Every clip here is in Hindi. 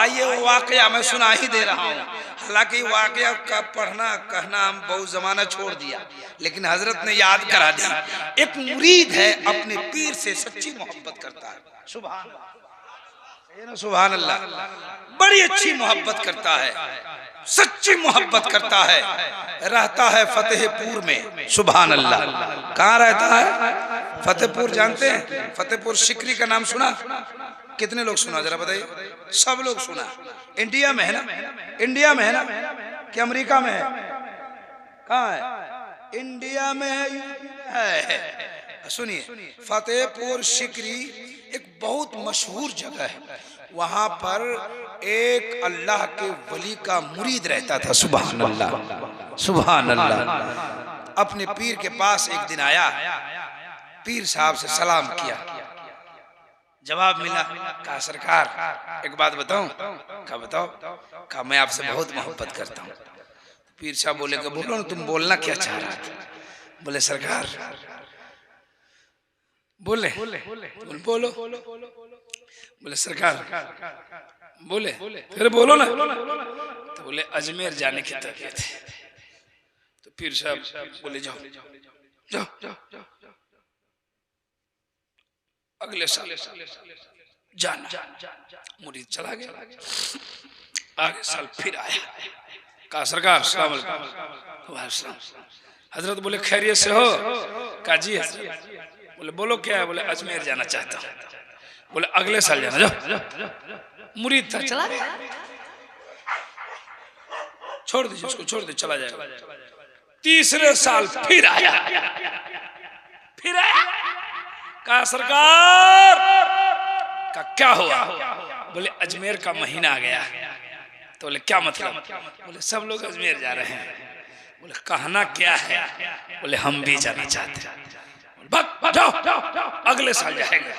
ये वो वाकया मैं सुना ही दे रहा हूँ। हालांकि वाकया का पढ़ना कहना हम बहुत जमाना छोड़ दिया, लेकिन हजरत ने याद करा दी। एक मुरीद है अपने पीर से सच्ची मोहब्बत करता है, सुभान अल्लाह, बड़ी अच्छी मोहब्बत करता है, सच्ची मोहब्बत करता है, रहता है फतेहपुर में, सुभान अल्लाह। कहाँ रहता है? फतेहपुर जानते हैं? फतेहपुर सिकरी का नाम सुना? कितने लोग सुना जरा बताइए? सब लोग सुना। इंडिया में है ना? इंडिया में है ना कि अमेरिका में है? कहाँ है? इंडिया में है। सुनिए, फतेहपुर सिकरी एक बहुत मशहूर जगह है। वहां पर एक अल्लाह के वली का मुरीद रहता था, सुभान अल्लाह, सुभान अल्लाह। अपने पीर के पास एक दिन आया, पीर साहब से सलाम किया, जवाब मिला, कहा सरकार एक बात बताऊं? कहा बताओ। कहा मैं आपसे बहुत मोहब्बत करता हूं। पीर साहब बोले कि बोलो ना, तुम बोलना क्या चाह रहा था? बोले सरकार, बोले बोलो। बोले सरकार, बोले फिर बोलो ना। तो बोले अजमेर जाने की तबीयत है। तो पीर साहब बोले जाओ जाओ जाओ, अगले साल जाना। मुरीद चला गया, आगे साल फिर आया, कहा सरकार सलाम अलैकुम। हजरत बोले खैरियत से हो? कहा जी हजरत। बोले बोलो क्या है? बोले अजमेर जाना चाहता हूँ। बोले अगले साल जाना, जाओ। मुरीद था, चला गया, छोड़ दीजिए उसको, छोड़ दे, चला जाएगा। तीसरे साल फिर आया, कहा सरकार का क्या हुआ? बोले अजमेर का महीना आ गया। तो बोले क्या मतलब? बोले सब लोग अजमेर जा रहे हैं। बोले कहना क्या है? बोले हम भी जाना चाहते हैं। जाओ, अगले साल जाएगा।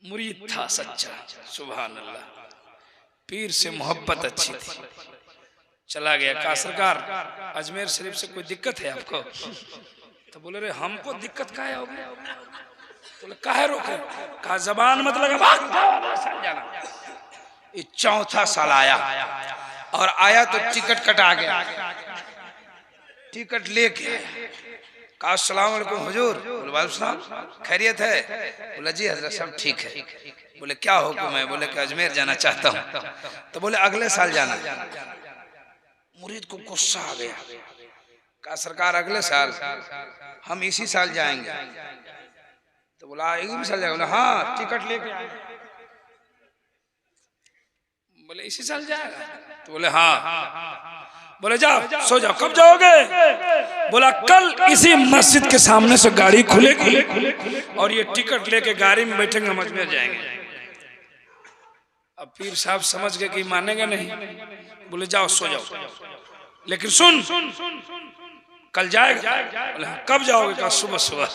मुरीद था सच्चा, सुभान अल्लाह, पीर से मोहब्बत अच्छी थी, चला गया। कहा सरकार अजमेर शरीफ से कोई दिक्कत है आपको? तो बोले रे हमको दिक्कत काहे हो गई? बोले काहे रोके? कहा जबान मत लगा, जाना। ये चौथा साल आया, और आया तो टिकट कटा गया, टिकट लेके कहा अस्सलाम वालेकुम हुजूर। बोले वालेकुम सलाम, खैरियत है? बोला जी हजरत सब ठीक है। बोले क्या हुक्म है? बोले कि अजमेर जाना चाहता हूँ। तो बोले अगले साल जाना। मुरीद को गुस्सा आ गया, कहा सरकार अगले साल? हम इसी साल जाएंगे। तो बोला इसी साल जाएगा? बोला हाँ, टिकट लेके आए। बोले इसी साल जाएगा? तो बोले हाँ। बोले जाओ, सो जाओ। कब जाओगे? बोला कल इसी मस्जिद के सामने से गाड़ी खुलेगी और ये टिकट लेके गाड़ी में बैठेंगे, हम अजमेर जाएंगे। अब पीर साहब समझ गए कि मानेंगे नहीं। बोले जाओ, सो जाओ, लेकिन सुन कल जाएगा। बोले कब जाओगे? कहा सुबह सुबह।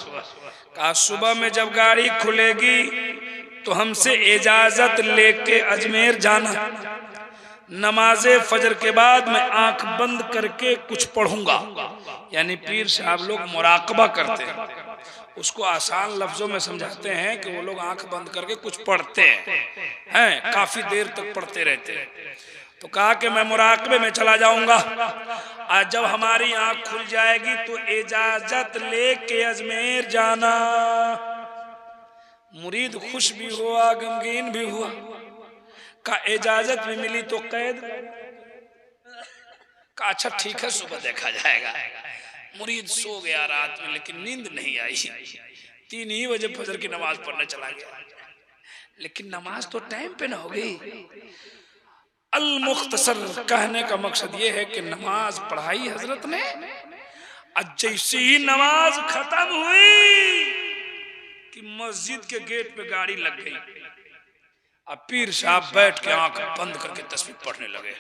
कहा सुबह में जब गाड़ी खुलेगी तो हमसे इजाजत लेके अजमेर जाना। नमाजे फजर के बाद मैं आंख बंद करके कुछ पढ़ूंगा। यानी पीर साहब लोग मुराकबा करते हैं, उसको आसान लफ्जों में समझाते हैं कि वो लोग आंख बंद करके कुछ पढ़ते हैं, काफी देर तक पढ़ते रहते हैं। तो कहा कि मैं मुराकबे में चला जाऊंगा, आज जब हमारी आंख खुल जाएगी तो इजाजत लेके अजमेर जाना। मुरीद खुश भी हुआ, गमगीन भी हुआ। का इजाजत भी मिली तो कैद का, अच्छा ठीक है सुबह देखा जाएगा। मुरीद सो गया रात में, लेकिन नींद नहीं आई। 3 ही बजे फजर की नमाज पढ़ने चला गया, लेकिन नमाज तो टाइम पे ना हो गई। अल मुख्तसर कहने का मकसद ये है कि नमाज पढ़ाई हजरत ने, जैसे ही नमाज खत्म हुई कि मस्जिद के गेट पे गाड़ी लग गई। अब पीर साहब बैठ के आंख बंद करके तस्बीह पढ़ने लगे।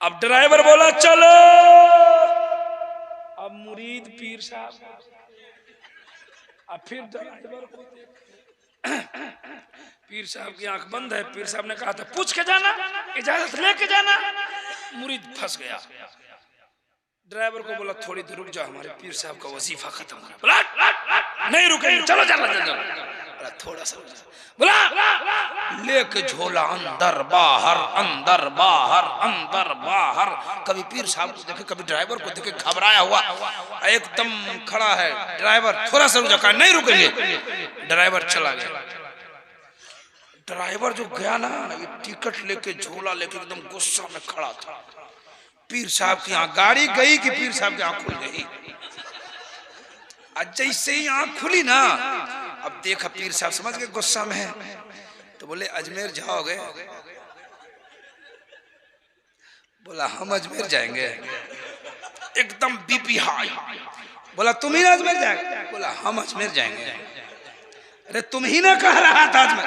अब ड्राइवर बोला चलो। अब मुरीद पीर साहब, अब फिर ड्राइवर को पीर साहब की आंख बंद है। पीर साहब ने कहा था पूछ के जाना, इजाजत लेके जाना। मुरीद फंस गया। ड्राइवर को बोला थोड़ी देर रुक जाओ, हमारे पीर साहब का वजीफा खत्म हो रहा है। नहीं रुकेंगे, चलो चलो चलो। थोड़ा सा बोला लेके झोला अंदर बाहर अंदर बाहर अंदर बाहर। कभी पीर साहब को देखे, कभी ड्राइवर को देखे, घबराया हुआ एकदम खड़ा है। ड्राइवर थोड़ा सा रुका, नहीं रुकेंगे। ड्राइवर चला गया। ड्राइवर जो गया ना, ये टिकट लेके झोला लेके एकदम गुस्सा में खड़ा था। पीर साहब की आंख, गाड़ी गई कि पीर साहब की आंख खुल गई। जैसे ही आंख खुली ना, अब देखा पीर साहब समझ गए गुस्सा में है, तो बोले अजमेर जाओगे? बोला हम अजमेर जाएंगे। एकदम बीपी हाई। बोला तुम ही ना अजमेर जाएंगे? बोला हम अजमेर जाएंगे। अरे तुम ही ना कह रहा था अजमेर?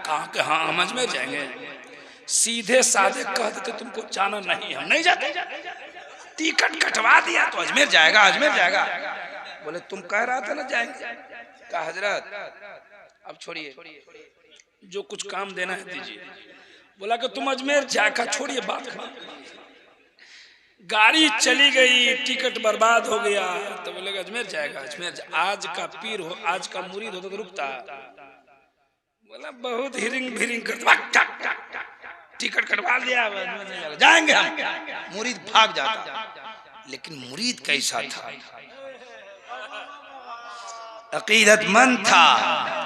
कहा कि हाँ हम अजमेर जाएंगे। सीधे साधे कह देते तुमको जाना नहीं, हम नहीं जाते। टिकट कटवा दिया तो अजमेर जाएगा, अजमेर जाएगा। बोले तुम कह रहा था ना जाएंगे। कहा हजरत अब छोड़िए, जो कुछ काम देना है दीजिए। बोला कि तुम अजमेर जाएगा, छोड़िए बात। गाड़ी चली गई, टिकट बर्बाद हो गया। तो बोले अजमेर जाएगा, अजमेर आज का पीर हो, आज का मुरीद होता तो रुकता। बोला बहुत हिरिंग भिरिंग करता, टिकट कटवा लिया, जाएंगे हम। मुरीद भाग जाता। लेकिन मुरीद कैसा था? अकीदतमंद था,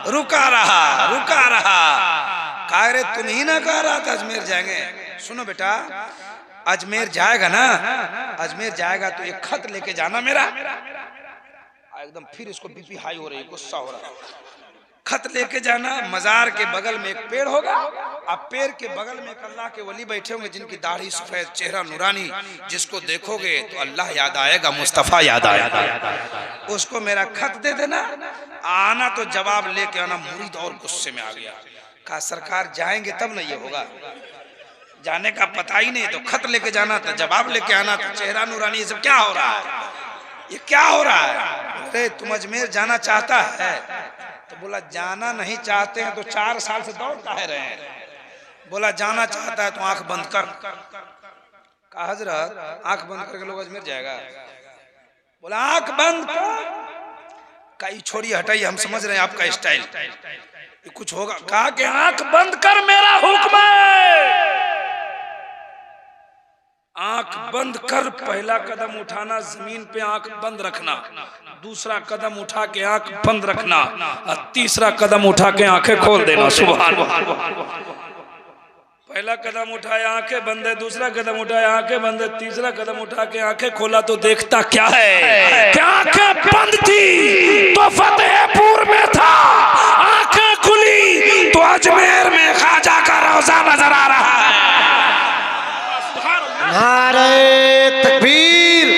रुका रहा, रुका रहा। कह रहे तुम ही ना कह रहा था अजमेर जाएंगे? सुनो बेटा, अजमेर जाएगा ना, अजमेर जाएगा तो एक खत लेके जाना मेरा। एकदम फिर इसको बीपी हाई हो रही, गुस्सा हो रहा। खत लेके जाना, मजार के बगल में एक पेड़ होगा, अब पेड़ के बगल में एक अल्लाह के वली बैठे होंगे जिनकी दाढ़ी सफेद, चेहरा नूरानी, जिसको देखोगे तो अल्लाह याद आएगा, मुस्तफा याद आएगा। उसको मेरा खत दे देना, आना तो जवाब लेके आना। मुरीद और गुस्से में आ गया। कहा सरकार जाएंगे तब ना ये होगा, जाने का पता ही नहीं, तो खत लेके जाना था, जवाब लेके आना था, चेहरा नूरानी, ये सब क्या हो रहा है? ये क्या हो रहा है? अरे तुम अजमेर जाना चाहता है? तो बोला जाना नहीं चाहते हैं तो 4 साल से दौड़ काहे रहे हैं? बोला जाना चाहता है तो आंख बंद कर। कहा हजरत आंख बंद करके लोग अजमेर जाएगा? बोला आंख बंद कर। कई छोड़ी हटाई, हम समझ रहे हैं आपका स्टाइल, ये कुछ होगा। कहा कि आंख बंद कर, मेरा हुक्म है। आंख बंद कर, पहला कदम उठाना, जमीन पे आंख बंद रखना, दूसरा कदम उठा के आंख बंद रखना, और तीसरा कदम उठा के आंखें खोल देना। सुभान अल्लाह। पहला कदम उठाया आंखें बंद है, दूसरा कदम उठाया आंखें बंद है, तीसरा कदम उठा के आंखें खोला तो देखता क्या है कि आंखें बंद थी तो फतेहपुर में था, आंखें खुली तो अजमेर में ख्वाजा का रोजा नजर आ रहा है। नारे तकबीर,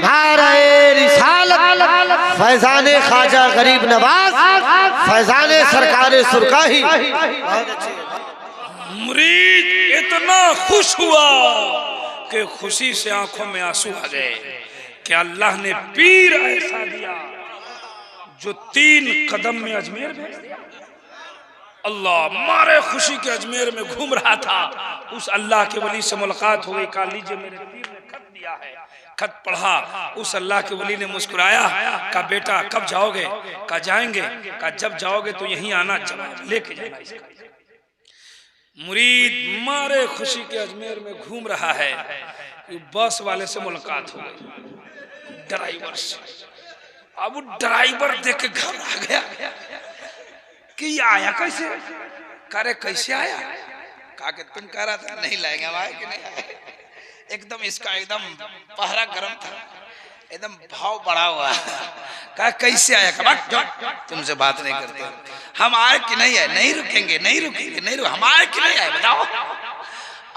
नारे रिसालत, फैजाने ख्वाजा गरीब नवाज, फैजाने सरकारे सुरकाही। मुरीद इतना खुश हुआ कि खुशी से आंखों में आंसू आ गए कि अल्लाह ने पीर ऐसा दिया जो 3 कदम में अजमेर भेज दिया। अल्लाह मारे खुशी के अजमेर में घूम रहा था, उस अल्लाह के वली से मुलाकात हो गई। कहा लीजिए मेरे पीर ने खत दिया है। खत पढ़ा, उस अल्लाह के वली ने मुस्कुराया। कहा बेटा कब जाओगे? कहा जाएंगे। कहा जब जाओगे तो यहीं आना, जवाब लेके जाना इसका। मुरीद मारे खुशी के अजमेर में घूम रहा है, बस वाले से मुलाकात हो गई, ड्राइवर से। अब ड्राइवर देख के घबरा गया कि ये आया कैसे? करे कैसे आया? कहा कि तुम कह रहा था नहीं लाएंगे, हम आए कि नहीं आए? एकदम इसका एकदम पहरा गर्म था, एकदम भाव बढ़ा हुआ। कहा कैसे आया? कहा तुमसे बात नहीं करते, हम आए कि नहीं आए? नहीं रुकेंगे, नहीं रुकेंगे, नहीं रुक, हम आए कि नहीं आए बताओ।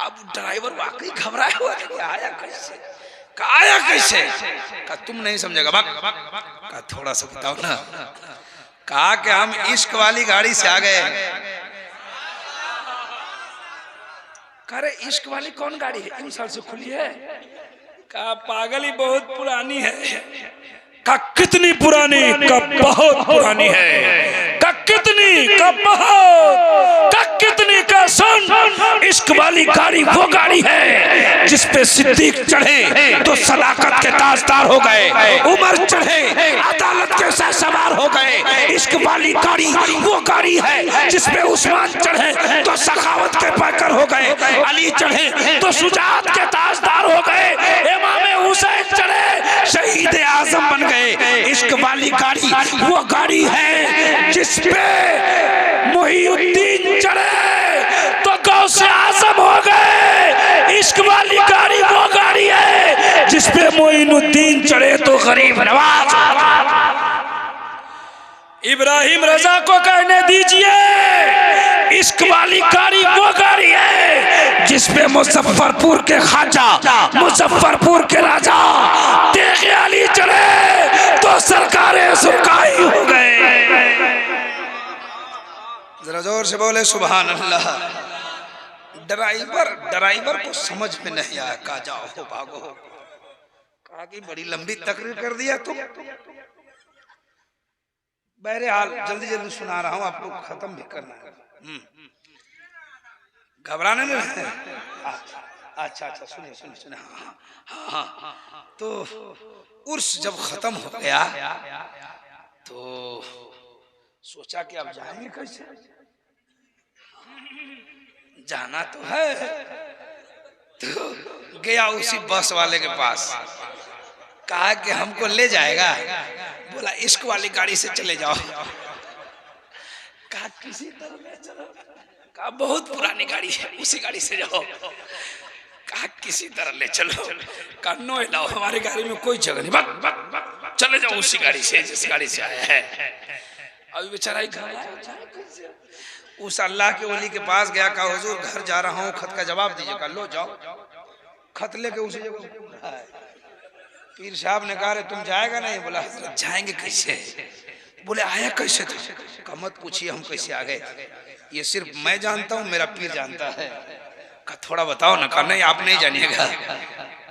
अब ड्राइवर वाकई घबराया हुआ कि आया कैसे? कहा आया कैसे? कहा तुम नहीं समझेगा। कहा थोड़ा सा बताओ ना। कहा कि हम इश्क वाली गाड़ी से आ गए। कह रहे इश्क वाली कौन गाड़ी है? 3 साल से खुली है। कहा पागल ही बहुत पुरानी है। का कितनी पुरानी? का बहुत पुरानी है। का कितनी? का बहुत। का कितनी? का सुन, इस इश्क वाली गाड़ी वो गाड़ी है जिस पे सिद्दीक चढ़े तो सदाकत के ताजदार हो गए, उमर चढ़े अदालत के साथ सवार हो गए। इश्क वाली गाड़ी वो गाड़ी है जिस पे उस्मान चढ़े तो सखावत के पैकर हो गए, अली चढ़े तो शुजाअत के ताजदार हो गए, इमाम हुसैन चढ़े शहीद आजम बन गए। इश्क वाली गाड़ी वो गाड़ी है जिस पे मुहीउद्दीन चढ़े तो गौसे आजम हो गए। इश्क वाली गाड़ी वो गाड़ी है जिस पे मोइनुद्दीन चढ़े तो गरीब नवाज। इब्राहिम रजा को कहने दीजिए इश्क वाली गाड़ी वो गाड़ी है जिस पे मुजफ्फरपुर के खाजा, मुजफ्फरपुर के राजा तेग़ अली चढ़े तो सरकारे सुरकाई हो गए। जरा जोर से बोले सुभान अल्लाह। ड्राइवर को समझ में नहीं आया, कहा जाओ हो भागो, कहा कि बड़ी लंबी तकरीर कर दिया तुम। बहरहाल जल्दी जल्दी सुना रहा हूँ, आपको खत्म भी करना है, घबराने में। अच्छा सुनिए सुनिए सुनिए। हाँ, तो उर्स जब खत्म हो गया तो सोचा कि अब जाएंगे कैसे, जाना तो है। तो गया उसी बस वाले के पास, कहा कि हमको ले जाएगा। बोला इश्क वाली गाड़ी से चले जाओ। कहा किसी तरह ले चलो। कहा बहुत पुरानी गाड़ी है, उसी गाड़ी से जाओ। कहा किसी तरह ले चलो। कहा नो लाओ, हमारी गाड़ी में कोई जगह नहीं, बक चले जाओ उसी गाड़ी से जिस गाड़ी से आया है। अभी बेचारा उस अल्लाह के वली के पास गया, कहा हुजूर घर जा रहा हूँ, खत का जवाब दीजिएगा। लो जाओ, खत लेके उसी जगह। पीर साहब ने कहा तुम जाएगा नहीं? बोला हजरत जाएंगे कैसे? बोले आया कैसे था? कहा मत पूछिए हम कैसे आ गए, ये सिर्फ मैं जानता हूँ, मेरा पीर जानता है। कहा थोड़ा बताओ ना। कहा नहीं आप नहीं जानिएगा।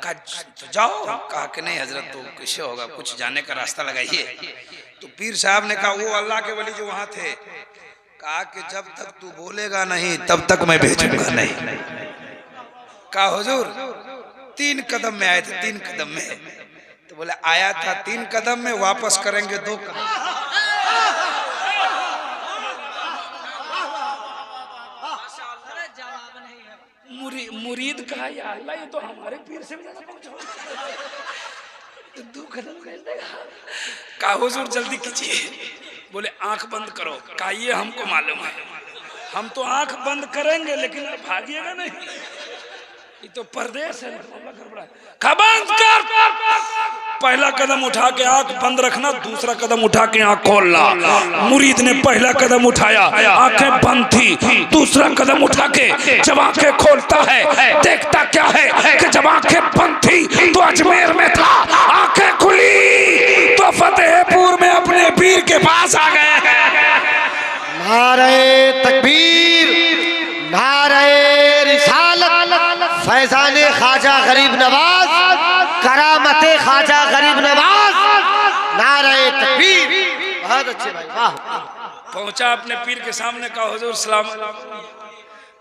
कहा तो जाओ। कहा कि नहीं हजरत तो कैसे होगा, कुछ जाने का रास्ता लगाइए। तो पीर साहब ने कहा वो अल्लाह के वली जो वहां थे, कहा कि जब तक तू बोलेगा नहीं तब तक मैं भेजूंगा नहीं। कहा हुजूर 3 कदम में आए थे, 3 कदम में। तो बोले आया था 3 कदम में, वापस करेंगे 2 कदम। मुरीद कहा या अल्लाह ये तो हमारे पीर से भी ज्यादा कुछ हो। 2 कदम कहा हुजूर जल्दी कीजिए। बोले आंख बंद करो। कहा ये हमको मालूम है, हम तो आंख बंद करेंगे लेकिन आप भागिएगा नहीं, ये तो परदेश है। कहा बंद कर। पहला कदम उठा के आंख बंद रखना, दूसरा कदम उठा के आंख खोलना। मुरीद ने पहला कदम उठाया, आंखें बंद थी। दूसरा कदम उठा के जब आंखें खोलता है, देखता क्या है कि जब आंखें बंद थी तो अजमेर में था, आंखें खुली तो फतेहपुर में अपने पीर के पास आ गए। नारे तकबीर, नारे रिसालत, फैजाने ख्वाजा गरीब नवाज, करामते ख्वाजा गरीब नवाज, नारे तकबीर। बहुत अच्छे भाई, वाह। पहुंचा अपने पीर के सामने, कहा हुजूर सलाम।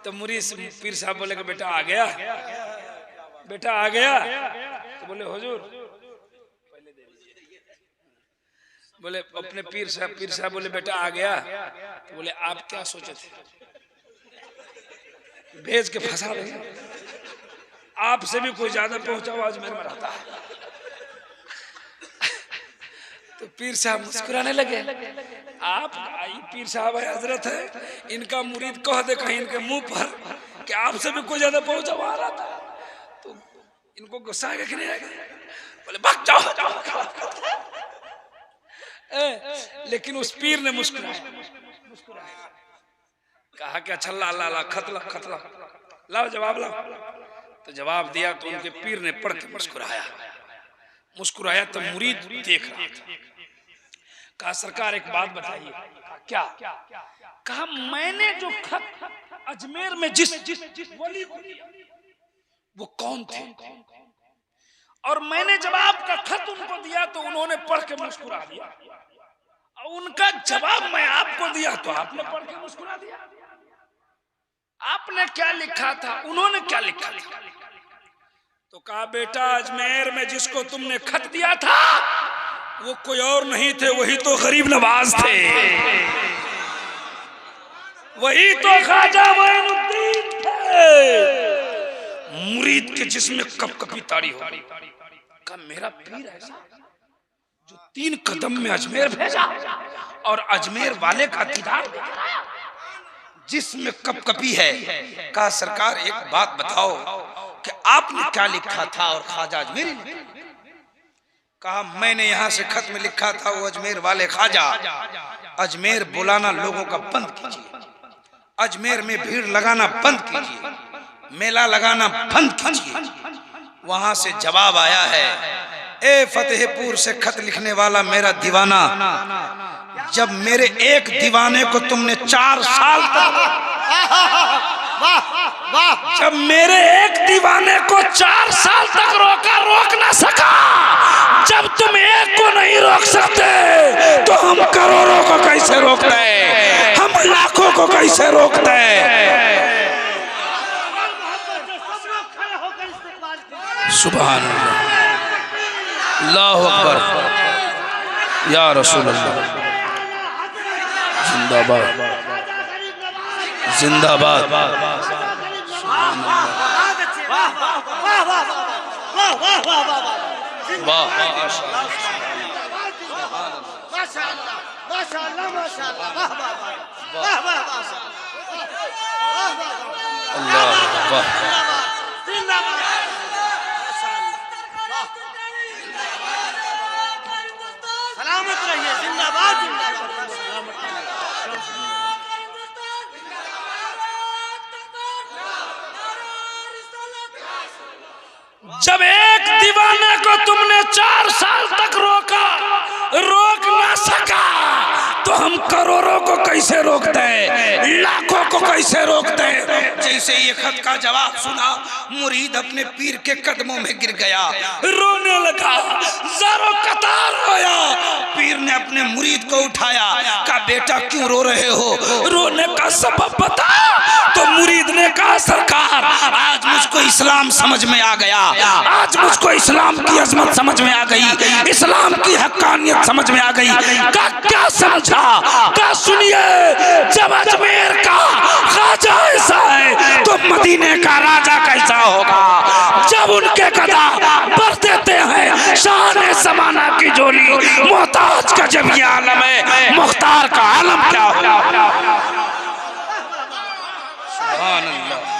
तो मुरीद पीर साहब बोले कि बेटा आ गया, बेटा आ गया। तो बोले हुजूर पहले दे दीजिए। बोले अपने पीर साहब बोले बेटा आ गया। तो बोले आप क्या सोचे थे, भेज के फंसा देंगे, आपसे भी कोई ज्यादा पहुंचा हुआ अजमेर में रहता है। तो पीर साहब मुस्कुराने लगे। आप पीर साहब है, हजरत है, इनका मुरीद कह दे कहीं इनके मुंह पर कि आपसे भी कोई ज्यादा पहुंचा हुआ आ रहा था, तो इनको गुस्सा आएगा कि नहीं आएगा? बोले भाग जाओ। लेकिन उस पीर ने मुस्कुराया, कहा कि अच्छा ला खत लाओ जवाब लाओ। तो जवाब दिया तो उनके पीर ने पढ़ के मुस्कुराया। तो मुरीद देख रहा था। कहा सरकार एक बात बताइए। क्या? कहा मैंने जो खत अजमेर में जिस वली को दिया वो कौन थे, और मैंने जब आपका खत उनको दिया तो उन्होंने पढ़ के मुस्कुरा दिया, और उनका जवाब मैं आपको दिया तो आपने पढ़ के मुस्कुरा दिया। आप आपने क्या लिखा था, उन्होंने क्या लिखा था? तो कहा बेटा अजमेर में जिसको तुमने खत दिया था वो कोई और नहीं थे, वही तो गरीब नवाज थे, वही तो ख्वाजा मोइनुद्दीन थे। मुरीद के जिसमें कपकपी ताड़ी हो गई। का मेरा पीर ऐसा जो 3 कदम में अजमेर भेजा और अजमेर वाले का दीदार जिसमें कपकपी है। कहा सरकार एक बात बताओ कि आपने क्या लिखा था और ख्वाजा अजमेरी ने? कहा मैंने यहाँ से खत में लिखा था वो अजमेर वाले ख्वाजा अजमेर बुलाना लोगों का बंद कीजिए, अजमेर में भीड़ लगाना बंद कीजिए, मेला लगाना बंद कीजिए। वहां से जवाब आया है, ए फतेहपुर से खत लिखने वाला मेरा दीवाना, जब मेरे एक दीवाने को तुमने 4 साल तक जब मेरे एक दीवाने को 4 साल तक रोका, रोक ना सका, जब तुम एक को नहीं रोक सकते तो हम करोड़ों को कैसे रोकते हैं, हम लाखों को कैसे रोकते हैं। सुभान अल्लाह, अल्लाहु अकबर, या रसूल अल्लाह, जिंदाबाद जिंदाबाद। सलामत रहिए, जिंदाबाद जिंदाबाद। जब एक दीवाने को तुमने 4 साल तक रोका, रोक ना सका, तो हम करोड़ों को कैसे रोकते हैं, लाखों को कैसे रोकते हैं। जैसे ये खत का जवाब सुना, मुरीद अपने पीर के कदमों में गिर गया, रोने लगा, ज़ारो कतार रोया। पीर ने अपने मुरीद को उठाया, कहा बेटा क्यों रो रहे हो, रोने का सबब बता। तो मुरीद ने कहा सरकार आज मुझको इस्लाम समझ में आ गया, आज मुझको इस्लाम की अजमत समझ में आ गई, इस्लाम की हक्कानियत समझ में आ गई। का क्या समझा? क्या सुनिए, जब अजमेर का ख्वाजा ऐसा है तो मदीने का राजा कैसा होगा। जब उनके गदा भर देते हैं शान समाना की झोली, मोहताज का जब ये आलम है, मुख्तार का आलम क्या होगा। सुभान अल्लाह।